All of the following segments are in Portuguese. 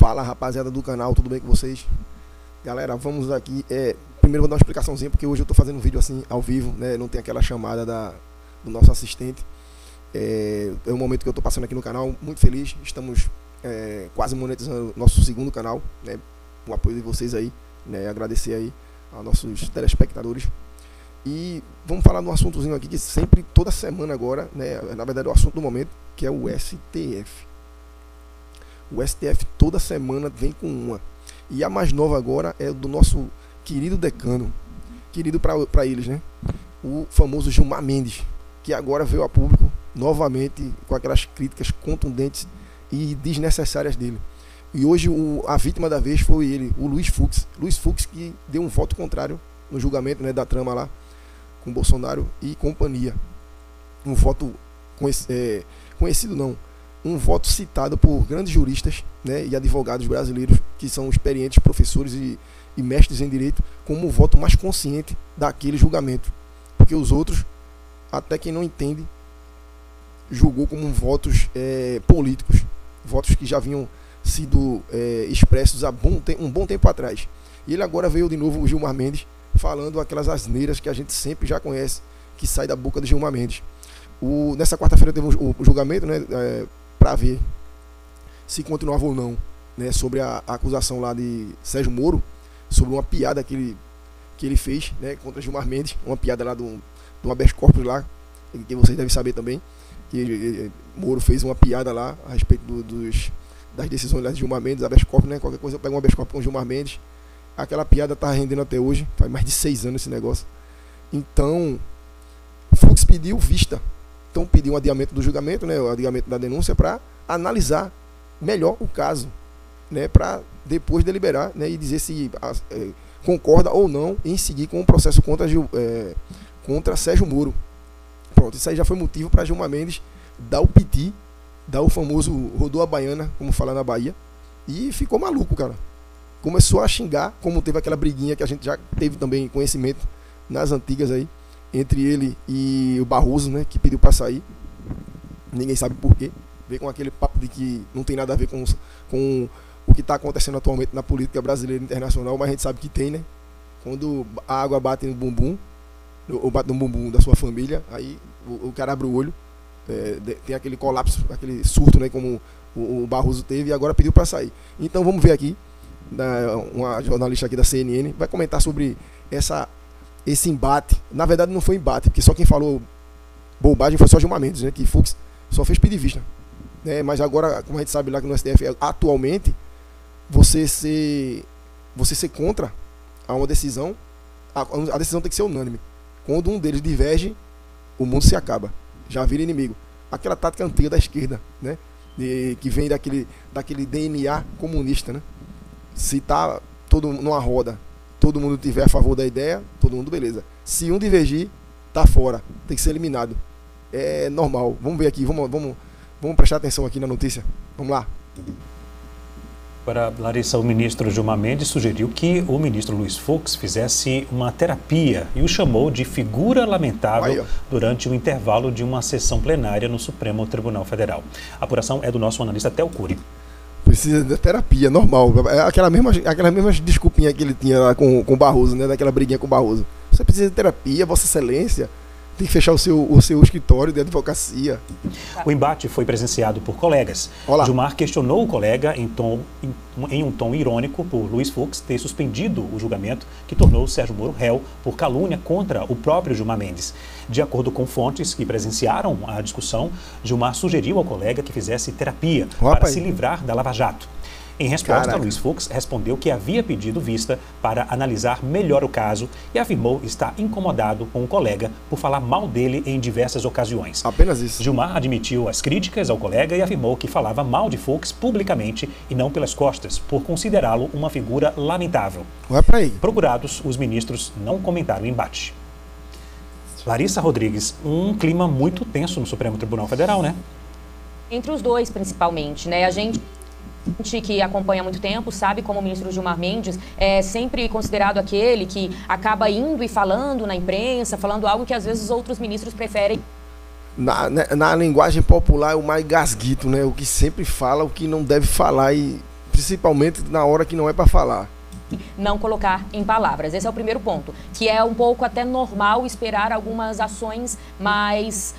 Fala, rapaziada do canal, tudo bem com vocês? Galera, vamos aqui, primeiro vou dar uma explicaçãozinha, porque hoje eu tô fazendo um vídeo assim, ao vivo, né? Não tem aquela chamada do nosso assistente. É um momento que eu tô passando aqui no canal, muito feliz. Estamos quase monetizando nosso segundo canal, né? O apoio de vocês aí, né? Agradecer aí aos nossos telespectadores. E vamos falar de um assuntozinho aqui que sempre, toda semana agora, né? Na verdade é o assunto do momento, que é o STF. O STF toda semana vem com uma. E a mais nova agora é do nosso querido decano, querido para eles, né? O famoso Gilmar Mendes, que agora veio a público novamente com aquelas críticas contundentes e desnecessárias dele. E hoje a vítima da vez foi ele, o Luiz Fux. Luiz Fux, que deu um voto contrário no julgamento, né, da trama lá com Bolsonaro e companhia. Um voto conhecido não, um voto citado por grandes juristas, né, e advogados brasileiros que são experientes professores e mestres em direito, como o voto mais consciente daquele julgamento, porque os outros, até quem não entende, julgou como votos políticos, votos que já haviam sido expressos há um bom tempo atrás. E ele agora veio de novo, o Gilmar Mendes, falando aquelas asneiras que a gente sempre já conhece, que sai da boca do Gilmar Mendes. Nessa quarta-feira teve o julgamento, né, para ver se continuava ou não, né, sobre a acusação lá de Sérgio Moro, sobre uma piada que ele fez, né, contra Gilmar Mendes, uma piada lá do habeas corpus lá, que vocês devem saber também, que Moro fez uma piada lá a respeito das decisões lá de Gilmar Mendes, habeas corpus, né, qualquer coisa eu pego um habeas corpus com Gilmar Mendes. Aquela piada tá rendendo até hoje, faz mais de 6 anos esse negócio. Então, Fux pediu vista. Então pediu um adiamento do julgamento, né, o adiamento da denúncia, para analisar melhor o caso, né, para depois deliberar, né, e dizer se concorda ou não em seguir com o processo contra Sérgio Moro. Pronto, isso aí já foi motivo para Gilmar Mendes dar o piti, dar o famoso rodou a baiana, como fala na Bahia, e ficou maluco, cara. Começou a xingar, como teve aquela briguinha que a gente já teve também conhecimento nas antigas aí, entre ele e o Barroso, né, que pediu para sair. Ninguém sabe por quê. Veio com aquele papo de que não tem nada a ver com o que está acontecendo atualmente na política brasileira e internacional, mas a gente sabe que tem, né? Quando a água bate no bumbum, ou bate no bumbum da sua família, aí o cara abre o olho, tem aquele colapso, aquele surto, né, como o Barroso teve, e agora pediu para sair. Então vamos ver aqui, uma jornalista aqui da CNN vai comentar sobre esse embate. Na verdade não foi embate, porque só quem falou bobagem foi só Gilmar Mendes, né, que Fux só fez pedir vista, né, mas agora, como a gente sabe lá que no STF atualmente, você ser contra a uma decisão, a decisão tem que ser unânime. Quando um deles diverge, o mundo se acaba, já vira inimigo. Aquela tática antiga da esquerda, né, que vem daquele DNA comunista, né. Se tá todo numa roda, todo mundo tiver a favor da ideia, todo mundo beleza. Se um divergir, tá fora, tem que ser eliminado. É normal. Vamos ver aqui, vamos prestar atenção aqui na notícia. Vamos lá. Para Larissa, o ministro Gilmar Mendes sugeriu que o ministro Luiz Fux fizesse uma terapia e o chamou de figura lamentável durante o intervalo de uma sessão plenária no Supremo Tribunal Federal. A apuração é do nosso analista Theo Cury. Precisa de terapia, normal. Aquela mesma desculpinha que ele tinha lá com o Barroso, né? Daquela briguinha com o Barroso. Você precisa de terapia, Vossa Excelência. Tem que fechar o seu escritório de advocacia. O embate foi presenciado por colegas. Olá. Gilmar questionou o colega em um tom irônico por Luiz Fux ter suspendido o julgamento que tornou Sérgio Moro réu por calúnia contra o próprio Gilmar Mendes. De acordo com fontes que presenciaram a discussão, Gilmar sugeriu ao colega que fizesse terapia para se livrar da Lava Jato. Em resposta, Luiz Fux respondeu que havia pedido vista para analisar melhor o caso e afirmou estar incomodado com o colega por falar mal dele em diversas ocasiões. Apenas isso. Gilmar admitiu as críticas ao colega e afirmou que falava mal de Fux publicamente e não pelas costas, por considerá-lo uma figura lamentável. Vai pra aí. Procurados, os ministros não comentaram o embate. Larissa Rodrigues, um clima muito tenso no Supremo Tribunal Federal, né? Entre os dois, principalmente, né? A gente que acompanha há muito tempo sabe como o ministro Gilmar Mendes é sempre considerado aquele que acaba indo e falando na imprensa, falando algo que às vezes os outros ministros preferem. Na linguagem popular é o mais gasguito, né? O que sempre fala, o que não deve falar, e principalmente na hora que não é para falar. Não colocar em palavras. Esse é o primeiro ponto, que é um pouco até normal esperar algumas ações mais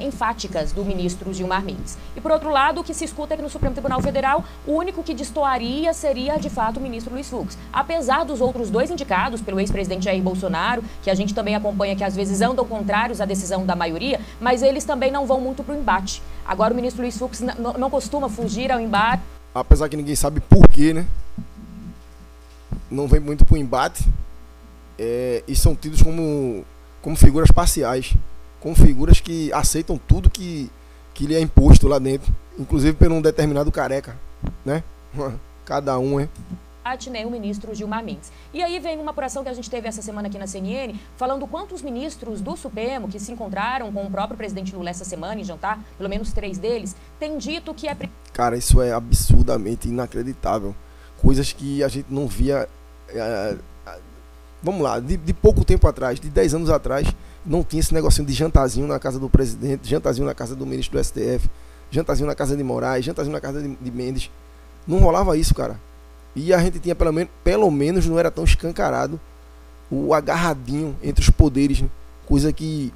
enfáticas do ministro Gilmar Mendes. E por outro lado, o que se escuta é que no Supremo Tribunal Federal, o único que destoaria seria de fato o ministro Luiz Fux. Apesar dos outros dois indicados pelo ex-presidente Jair Bolsonaro, que a gente também acompanha que às vezes andam contrários à decisão da maioria, mas eles também não vão muito para o embate. Agora o ministro Luiz Fux não costuma fugir ao embate. Apesar que ninguém sabe por quê, né? Não vem muito para o embate e são tidos como figuras parciais, como figuras que aceitam tudo que lhe é imposto lá dentro, inclusive por um determinado careca, né? Cada um, Nem o ministro Gilmar Mendes. E aí vem uma apuração que a gente teve essa semana aqui na CNN, falando quantos ministros do Supremo que se encontraram com o próprio presidente Lula essa semana em jantar, pelo menos 3 deles, têm dito que é... Cara, isso é absurdamente inacreditável. Coisas que a gente não via, vamos lá, de pouco tempo atrás, de 10 anos atrás, não tinha esse negocinho de jantarzinho na casa do presidente, jantarzinho na casa do ministro do STF, jantarzinho na casa de Moraes, jantarzinho na casa de Mendes. Não rolava isso, cara. E a gente tinha, pelo menos não era tão escancarado, o agarradinho entre os poderes, né? Coisa que,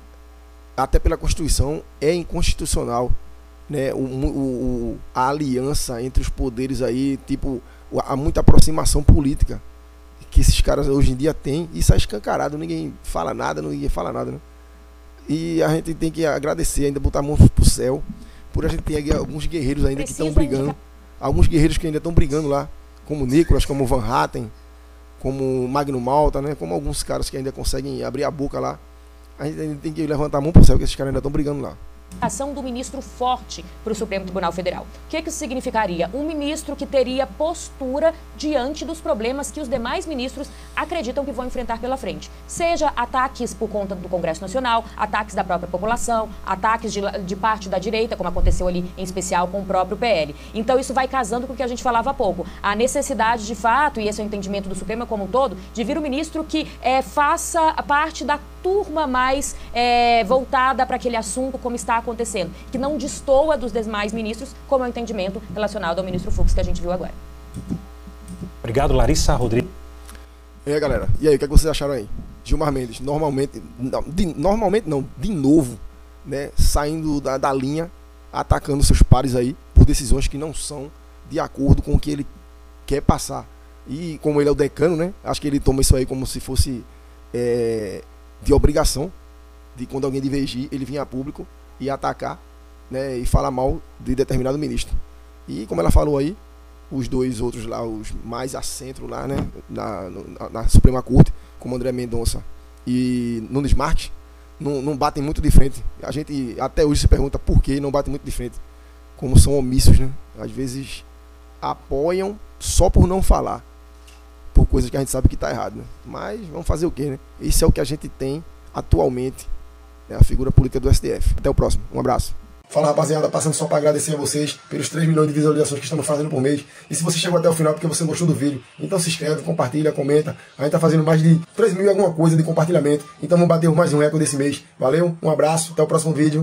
até pela Constituição, é inconstitucional, né? A aliança entre os poderes aí, tipo... há muita aproximação política que esses caras hoje em dia têm, isso é escancarado, ninguém fala nada, né? E a gente tem que agradecer, ainda botar a mão pro céu, por a gente ter alguns guerreiros ainda que estão brigando, alguns guerreiros que ainda estão brigando lá, como Nicolas, como Van Hatten, como Magno Malta, né? Como alguns caras que ainda conseguem abrir a boca lá. A gente ainda tem que levantar a mão pro céu, que esses caras ainda estão brigando lá. Ação do ministro forte para o Supremo Tribunal Federal. O que isso significaria? Um ministro que teria postura diante dos problemas que os demais ministros acreditam que vão enfrentar pela frente. Seja ataques por conta do Congresso Nacional, ataques da própria população, ataques de parte da direita, como aconteceu ali em especial com o próprio PL. Então isso vai casando com o que a gente falava há pouco. A necessidade de fato, e esse é o entendimento do Supremo como um todo, de vir um ministro que faça parte da turma mais voltada para aquele assunto como está acontecendo, que não destoa dos demais ministros, como é o entendimento relacionado ao ministro Fux que a gente viu agora. Obrigado, Larissa Rodrigues. E aí, galera, e aí, o que vocês acharam aí? Gilmar Mendes, de novo, né, saindo da linha, atacando seus pares aí, por decisões que não são de acordo com o que ele quer passar. E como ele é o decano, né, acho que ele toma isso aí como se fosse de obrigação, de quando alguém divergir, ele vinha a público e atacar, né, e falar mal de determinado ministro. E como ela falou aí, os dois outros lá, os mais a centro lá, né, na Suprema Corte, como André Mendonça e Nunes Marques, não batem muito de frente. A gente até hoje se pergunta por que não batem muito de frente, como são omissos, né? Às vezes apoiam só por não falar, por coisas que a gente sabe que está errado, né? Mas vamos fazer o quê, né? Isso é o que a gente tem atualmente, né? A figura política do STF. Até o próximo. Um abraço. Fala, rapaziada, passando só para agradecer a vocês pelos 3 milhões de visualizações que estamos fazendo por mês. E se você chegou até o final porque você gostou do vídeo, então se inscreve, compartilha, comenta. A gente tá fazendo mais de 3 mil e alguma coisa de compartilhamento. Então vamos bater mais um recorde desse mês. Valeu, um abraço, até o próximo vídeo.